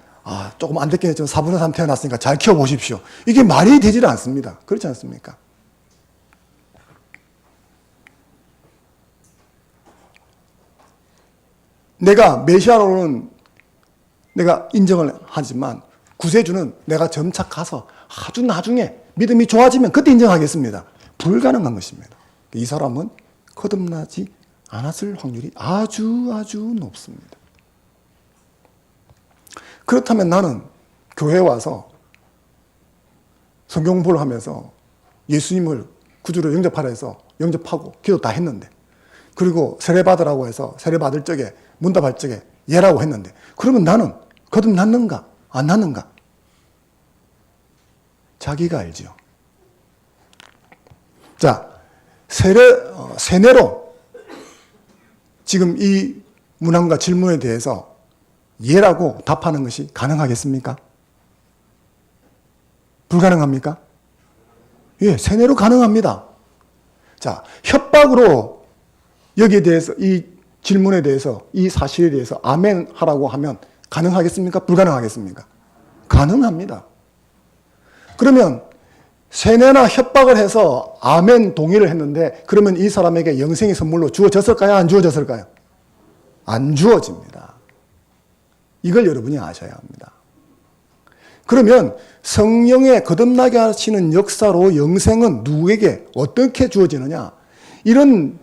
조금 안 됐긴 했지만 4분의 3 태어났으니까 잘 키워보십시오. 이게 말이 되질 않습니다. 그렇지 않습니까? 내가 메시아로는 내가 인정을 하지만 구세주는 내가 점차 가서 아주 나중에 믿음이 좋아지면 그때 인정하겠습니다. 불가능한 것입니다. 이 사람은 거듭나지 않았을 확률이 아주 높습니다. 그렇다면 나는 교회에 와서 성경 공부를 하면서 예수님을 구주로 영접하라 해서 영접하고 기도 다 했는데, 그리고 세례받으라고 해서 세례받을 적에 문답할 적에 예라고 했는데, 그러면 나는 거듭났는가 안 났는가? 자기가 알지요. 자, 세뇌로 지금 이 문항과 질문에 대해서 예라고 답하는 것이 가능하겠습니까? 불가능합니까? 예, 세뇌로 가능합니다. 자, 협박으로 여기에 대해서, 이 질문에 대해서, 이 사실에 대해서 아멘 하라고 하면 가능하겠습니까? 불가능하겠습니까? 가능합니다. 그러면 세뇌나 협박을 해서 아멘 동의를 했는데, 그러면 이 사람에게 영생의 선물로 주어졌을까요? 안 주어졌을까요? 안 주어집니다. 이걸 여러분이 아셔야 합니다. 그러면 성령의 거듭나게 하시는 역사로 영생은 누구에게 어떻게 주어지느냐? 이런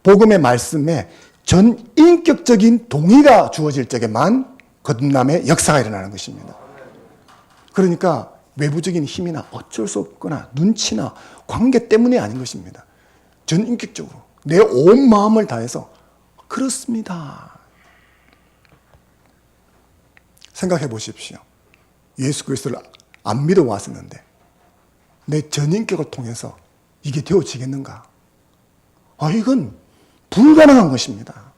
복음의 말씀에 전인격적인 동의가 주어질 적에만 거듭남의 역사가 일어나는 것입니다. 그러니까 외부적인 힘이나 어쩔 수 없거나 눈치나 관계 때문이 아닌 것입니다. 전인격적으로 내 온 마음을 다해서 그렇습니다. 생각해 보십시오. 예수 그리스도를 안 믿어 왔었는데 내 전인격을 통해서 이게 되어지겠는가? 이건 불가능한 것입니다.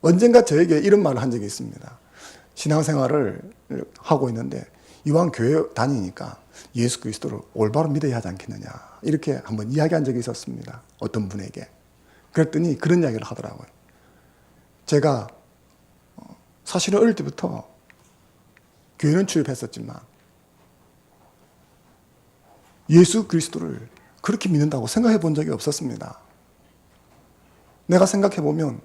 언젠가 저에게 이런 말을 한 적이 있습니다. 신앙생활을 하고 있는데 이왕 교회 다니니까 예수 그리스도를 올바로 믿어야 하지 않겠느냐, 이렇게 한번 이야기한 적이 있었습니다. 어떤 분에게. 그랬더니 그런 이야기를 하더라고요. 제가 사실은 어릴 때부터 교회는 출입했었지만 예수 그리스도를 그렇게 믿는다고 생각해 본 적이 없었습니다. 내가 생각해 보면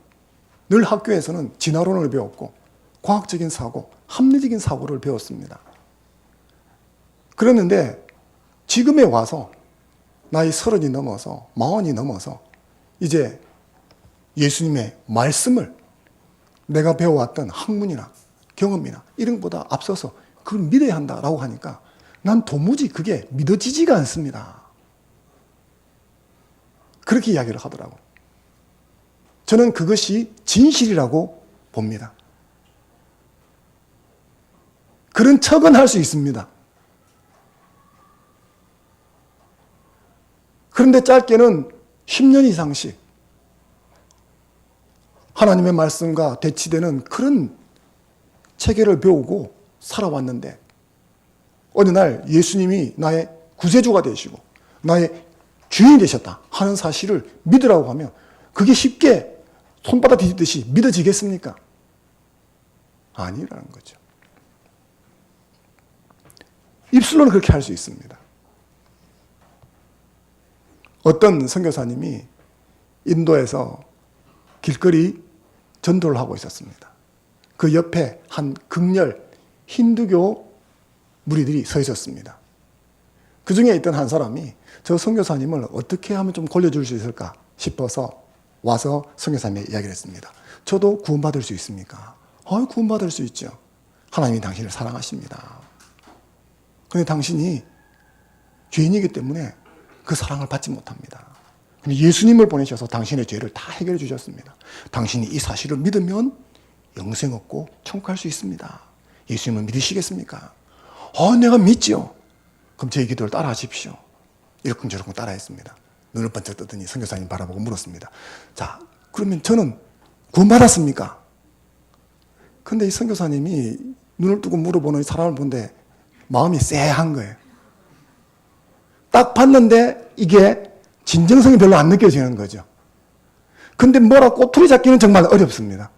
늘 학교에서는 진화론을 배웠고 과학적인 사고, 합리적인 사고를 배웠습니다. 그랬는데 지금에 와서 나이 30이 넘어서 40이 넘어서 이제 예수님의 말씀을 내가 배워왔던 학문이나 경험이나 이런 것보다 앞서서 그걸 믿어야 한다라고 하니까 난 도무지 그게 믿어지지가 않습니다. 그렇게 이야기를 하더라고요. 저는 그것이 진실이라고 봅니다. 그런 척은 할 수 있습니다. 그런데 짧게는 10년 이상씩 하나님의 말씀과 대치되는 그런 체계를 배우고 살아왔는데 어느 날 예수님이 나의 구세주가 되시고 나의 주인이 되셨다 하는 사실을 믿으라고 하면 그게 쉽게 손바닥 뒤집듯이 믿어지겠습니까? 아니라는 거죠. 입술로는 그렇게 할 수 있습니다. 어떤 선교사님이 인도에서 길거리 전도를 하고 있었습니다. 그 옆에 한 극렬 힌두교 무리들이 서 있었습니다. 그 중에 있던 한 사람이 저 선교사님을 어떻게 하면 좀 골려줄 수 있을까 싶어서 와서 선교사님에게 이야기를 했습니다. 저도 구원받을 수 있습니까? 구원받을 수 있죠. 하나님이 당신을 사랑하십니다. 그런데 당신이 죄인이기 때문에 그 사랑을 받지 못합니다. 근데 예수님을 보내셔서 당신의 죄를 다 해결해 주셨습니다. 당신이 이 사실을 믿으면 영생 얻고 천국 갈 수 있습니다. 예수님을 믿으시겠습니까? 내가 믿지요. 그럼 제 기도를 따라 하십시오. 이러쿵저러쿵 따라 했습니다. 눈을 번쩍 뜨더니 선교사님 바라보고 물었습니다. 자, 그러면 저는 구원받았습니까? 근데 이 선교사님이 눈을 뜨고 물어보는 사람을 본데 마음이 쎄한 거예요. 딱 봤는데 이게 진정성이 별로 안 느껴지는 거죠. 근데 뭐라 꼬투리 잡기는 정말 어렵습니다.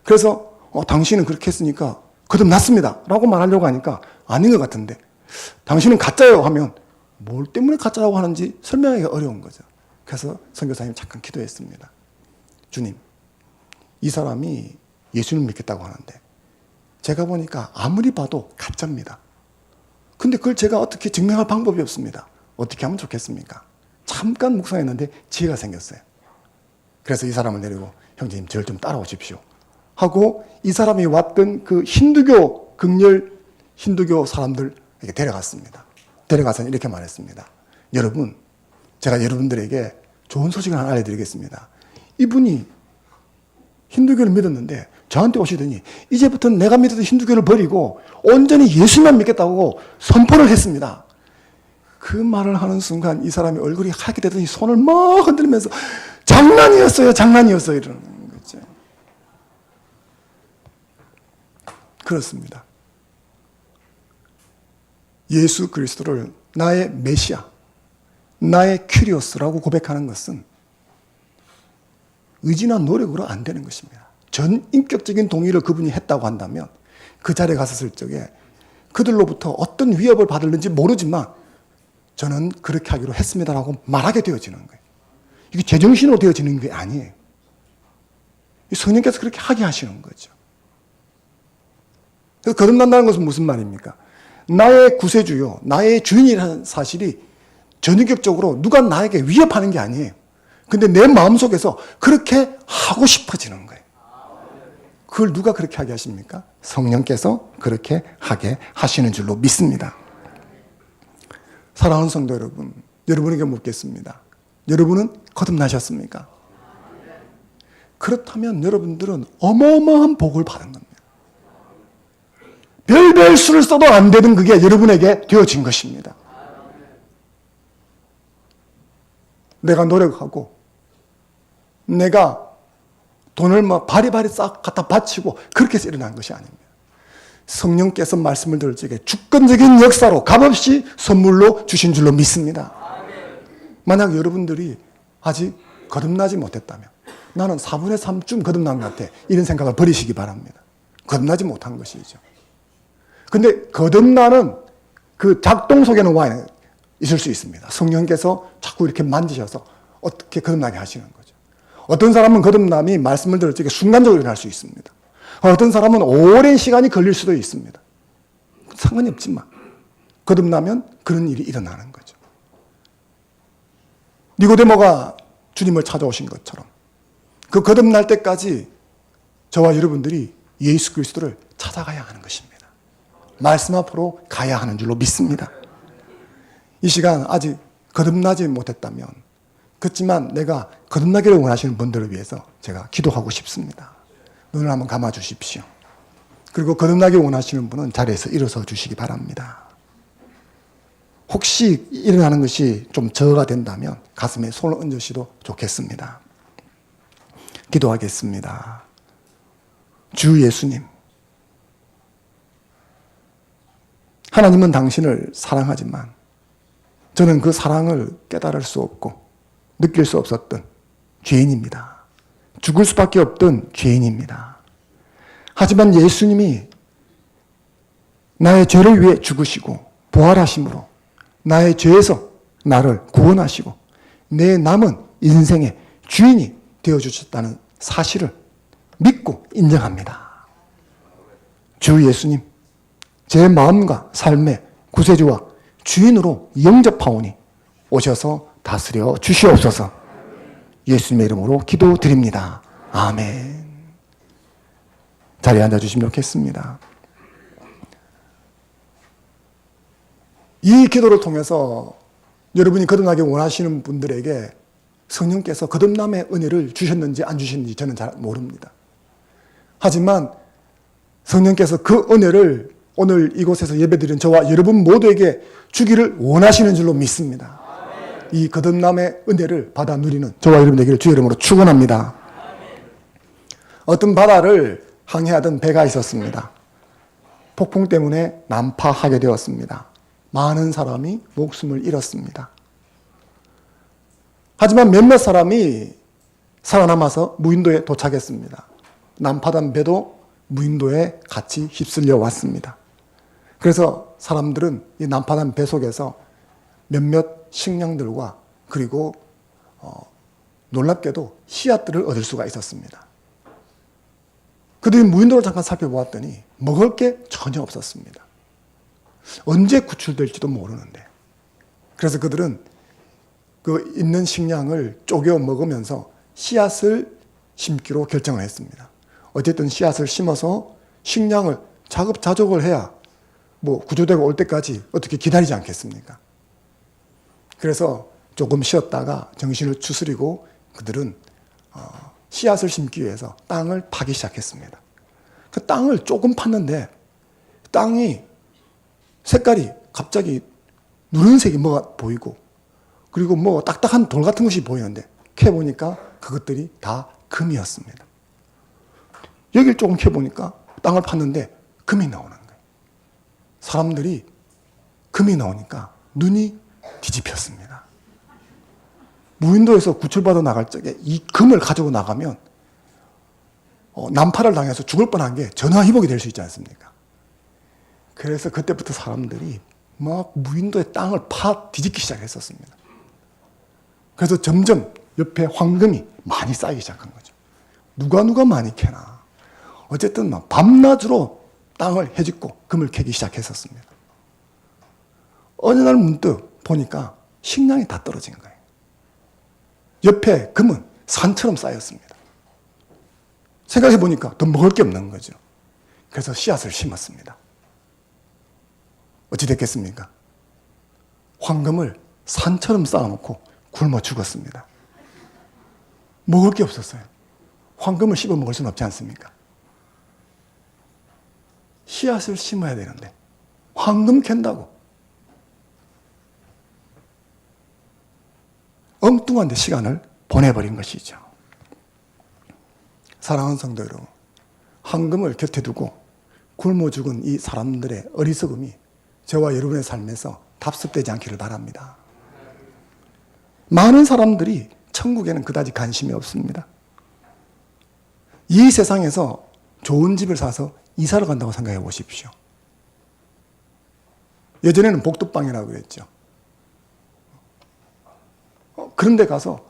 그래서 당신은 그렇게 했으니까 거듭났습니다 라고 말하려고 하니까 아닌 것 같은데 당신은 가짜예요 하면 뭘 때문에 가짜라고 하는지 설명하기가 어려운 거죠. 그래서 선교사님이 잠깐 기도했습니다. 주님, 이 사람이 예수님을 믿겠다고 하는데 제가 보니까 아무리 봐도 가짜입니다. 근데 그걸 제가 어떻게 증명할 방법이 없습니다. 어떻게 하면 좋겠습니까? 잠깐 묵상했는데 지혜가 생겼어요. 그래서 이 사람을 내리고 형제님 저를 좀 따라오십시오 하고 이 사람이 왔던 그 힌두교 극렬 힌두교 사람들에게 데려갔습니다. 데려가서 이렇게 말했습니다. 여러분, 제가 여러분들에게 좋은 소식을 하나 알려드리겠습니다. 이분이 힌두교를 믿었는데 저한테 오시더니 이제부터는 내가 믿었던 힌두교를 버리고 온전히 예수만 믿겠다고 선포를 했습니다. 그 말을 하는 순간 이 사람이 얼굴이 하얗게 되더니 손을 막 흔들면서 장난이었어요, 장난이었어요 이러는 거죠. 그렇습니다. 예수 그리스도를 나의 메시아, 나의 큐리오스라고 고백하는 것은 의지나 노력으로 안 되는 것입니다. 전 인격적인 동의를 그분이 했다고 한다면 그 자리에 갔었을 적에 그들로부터 어떤 위협을 받을는지 모르지만 저는 그렇게 하기로 했습니다라고 말하게 되어지는 거예요. 이게 제정신으로 되어지는 게 아니에요. 성령께서 그렇게 하게 하시는 거죠. 그래서 거듭난다는 것은 무슨 말입니까? 나의 구세주요, 나의 주인이라는 사실이 전인격적으로 누가 나에게 위협하는 게 아니에요. 근데 내 마음속에서 그렇게 하고 싶어지는 거예요. 그걸 누가 그렇게 하게 하십니까? 성령께서 그렇게 하게 하시는 줄로 믿습니다. 사랑하는 성도 여러분, 여러분에게 묻겠습니다. 여러분은 거듭나셨습니까? 그렇다면 여러분들은 어마어마한 복을 받은 겁니다. 별별 수를 써도 안 되는 그게 여러분에게 되어진 것입니다. 내가 노력하고 내가 돈을 바리바리 싹 갖다 바치고 그렇게 해서 일어난 것이 아닙니다. 성령께서 말씀을 들을 적에 주권적인 역사로 값없이 선물로 주신 줄로 믿습니다. 만약 여러분들이 아직 거듭나지 못했다면 나는 4분의 3쯤 거듭난 것 같아 이런 생각을 버리시기 바랍니다. 거듭나지 못한 것이죠. 근데 거듭나는 그 작동 속에는 와 있을 수 있습니다. 성령께서 자꾸 이렇게 만지셔서 어떻게 거듭나게 하시는 거죠. 어떤 사람은 거듭남이 말씀을 들을 적에 순간적으로 일어날 수 있습니다. 어떤 사람은 오랜 시간이 걸릴 수도 있습니다. 상관이 없지만 거듭나면 그런 일이 일어나는 거죠. 니고데모가 주님을 찾아오신 것처럼 그 거듭날 때까지 저와 여러분들이 예수 그리스도를 찾아가야 하는 것입니다. 말씀 앞으로 가야 하는 줄로 믿습니다. 이 시간 아직 거듭나지 못했다면 그렇지만 내가 거듭나기를 원하시는 분들을 위해서 제가 기도하고 싶습니다. 눈을 한번 감아 주십시오. 그리고 거듭나기 원하시는 분은 자리에서 일어서 주시기 바랍니다. 혹시 일어나는 것이 좀 저하가 된다면 가슴에 손을 얹으셔도 좋겠습니다. 기도하겠습니다. 주 예수님, 하나님은 당신을 사랑하지만 저는 그 사랑을 깨달을 수 없고 느낄 수 없었던 죄인입니다. 죽을 수밖에 없던 죄인입니다. 하지만 예수님이 나의 죄를 위해 죽으시고 부활하심으로 나의 죄에서 나를 구원하시고 내 남은 인생의 주인이 되어주셨다는 사실을 믿고 인정합니다. 주 예수님, 제 마음과 삶의 구세주와 주인으로 영접하오니 오셔서 다스려 주시옵소서. 예수님의 이름으로 기도드립니다. 아멘. 자리에 앉아주시면 좋겠습니다. 이 기도를 통해서 여러분이 거듭나기 원하시는 분들에게 성령께서 거듭남의 은혜를 주셨는지 안 주셨는지 저는 잘 모릅니다. 하지만 성령께서 그 은혜를 오늘 이곳에서 예배드린 저와 여러분 모두에게 주기를 원하시는 줄로 믿습니다. 이 거듭남의 은혜를 받아 누리는 저와 여러분 되기를 주의 이름으로 축원합니다. 어떤 바다를 항해하던 배가 있었습니다. 폭풍 때문에 난파하게 되었습니다. 많은 사람이 목숨을 잃었습니다. 하지만 몇몇 사람이 살아남아서 무인도에 도착했습니다. 난파된 배도 무인도에 같이 휩쓸려 왔습니다. 그래서 사람들은 이 난파된 배 속에서 몇몇 식량들과 그리고 놀랍게도 씨앗들을 얻을 수가 있었습니다. 그들이 무인도를 잠깐 살펴보았더니 먹을 게 전혀 없었습니다. 언제 구출될지도 모르는데. 그래서 그들은 그 있는 식량을 쪼개어 먹으면서 씨앗을 심기로 결정을 했습니다. 어쨌든 씨앗을 심어서 식량을 자급자족을 해야 구조되고 올 때까지 어떻게 기다리지 않겠습니까? 그래서 조금 쉬었다가 정신을 추스리고 그들은 씨앗을 심기 위해서 땅을 파기 시작했습니다. 그 땅을 조금 팠는데 땅이 색깔이 갑자기 누른색이 뭐가 보이고 그리고 딱딱한 돌 같은 것이 보이는데 캐보니까 그것들이 다 금이었습니다. 여기를 조금 캐보니까 땅을 팠는데 금이 나오는 거예요. 사람들이 금이 나오니까 눈이 뒤집혔습니다. 무인도에서 구출받아 나갈 적에 이 금을 가지고 나가면 난파를 당해서 죽을 뻔한 게 전화위복이 될 수 있지 않습니까? 그래서 그때부터 사람들이 막 무인도의 땅을 파 뒤집기 시작했었습니다. 그래서 점점 옆에 황금이 많이 쌓이기 시작한 거죠. 누가 많이 캐나. 어쨌든 밤낮으로 땅을 헤집고 금을 캐기 시작했었습니다. 어느 날 문득 보니까 식량이 다 떨어진 거예요. 옆에 금은 산처럼 쌓였습니다. 생각해 보니까 더 먹을 게 없는 거죠. 그래서 씨앗을 심었습니다. 어찌 됐겠습니까? 황금을 산처럼 쌓아놓고 굶어 죽었습니다. 먹을 게 없었어요. 황금을 씹어 먹을 수는 없지 않습니까? 씨앗을 심어야 되는데 황금 캔다고 엉뚱한 데 시간을 보내버린 것이죠. 사랑하는 성도 여러분, 황금을 곁에 두고 굶어 죽은 이 사람들의 어리석음이 저와 여러분의 삶에서 답습되지 않기를 바랍니다. 많은 사람들이 천국에는 그다지 관심이 없습니다. 이 세상에서 좋은 집을 사서 이사를 간다고 생각해 보십시오. 예전에는 복덕방이라고 그랬죠. 그런데 가서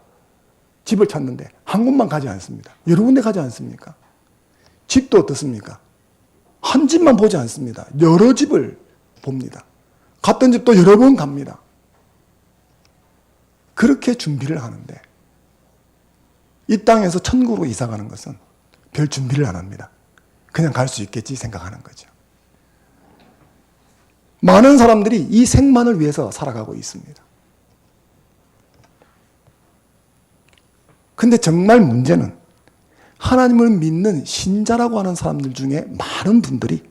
집을 찾는데 한 곳만 가지 않습니다. 여러 군데 가지 않습니까? 집도 어떻습니까? 한 집만 보지 않습니다. 여러 집을 봅니다. 갔던 집도 여러 번 갑니다. 그렇게 준비를 하는데 이 땅에서 천국으로 이사 가는 것은 별 준비를 안 합니다. 그냥 갈 수 있겠지 생각하는 거죠. 많은 사람들이 이 생만을 위해서 살아가고 있습니다. 근데 정말 문제는 하나님을 믿는 신자라고 하는 사람들 중에 많은 분들이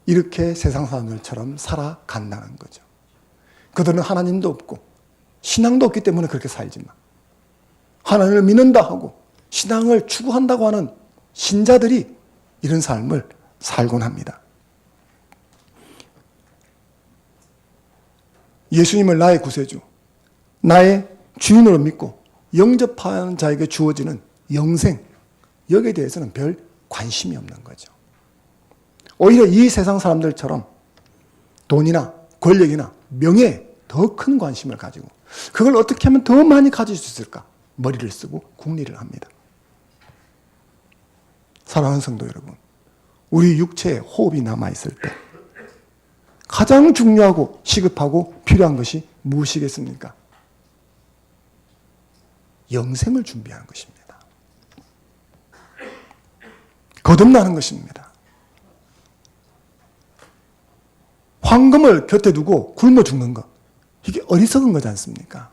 이렇게 세상 사람들처럼 살아간다는 거죠. 그들은 하나님도 없고 신앙도 없기 때문에 그렇게 살지만 하나님을 믿는다 하고 신앙을 추구한다고 하는 신자들이 이런 삶을 살곤 합니다. 예수님을 나의 구세주, 나의 주인으로 믿고 영접하는 자에게 주어지는 영생, 여기에 대해서는 별 관심이 없는 거죠. 오히려 이 세상 사람들처럼 돈이나 권력이나 명예에 더 큰 관심을 가지고 그걸 어떻게 하면 더 많이 가질 수 있을까? 머리를 쓰고 궁리를 합니다. 사랑하는 성도 여러분, 우리 육체에 호흡이 남아있을 때 가장 중요하고 시급하고 필요한 것이 무엇이겠습니까? 영생을 준비하는 것입니다. 거듭나는 것입니다. 황금을 곁에 두고 굶어 죽는 것, 이게 어리석은 거지 않습니까?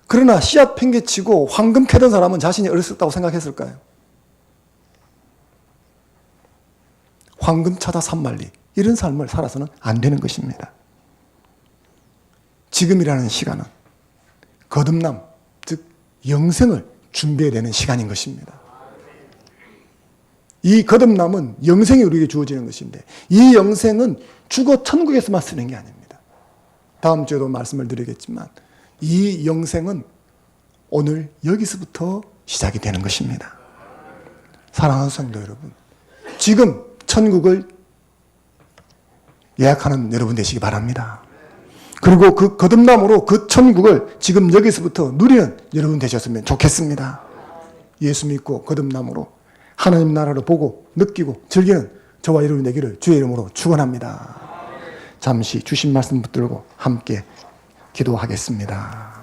그러나 씨앗 팽개치고 황금 캐던 사람은 자신이 어리석다고 생각했을까요? 황금 찾아 산만리, 이런 삶을 살아서는 안 되는 것입니다. 지금이라는 시간은 거듭남, 즉 영생을 준비해야 되는 시간인 것입니다. 이 거듭남은 영생이 우리에게 주어지는 것인데 이 영생은 죽어 천국에서만 쓰는 게 아닙니다. 다음 주에도 말씀을 드리겠지만 이 영생은 오늘 여기서부터 시작이 되는 것입니다. 사랑하는 성도 여러분, 지금 천국을 예약하는 여러분 되시기 바랍니다. 그리고 그 거듭남으로 그 천국을 지금 여기서부터 누리는 여러분 되셨으면 좋겠습니다. 예수 믿고 거듭남으로 하나님 나라를 보고 느끼고 즐기는 저와 여러분 되기를 주의 이름으로 축원합니다. 잠시 주신 말씀 붙들고 함께 기도하겠습니다.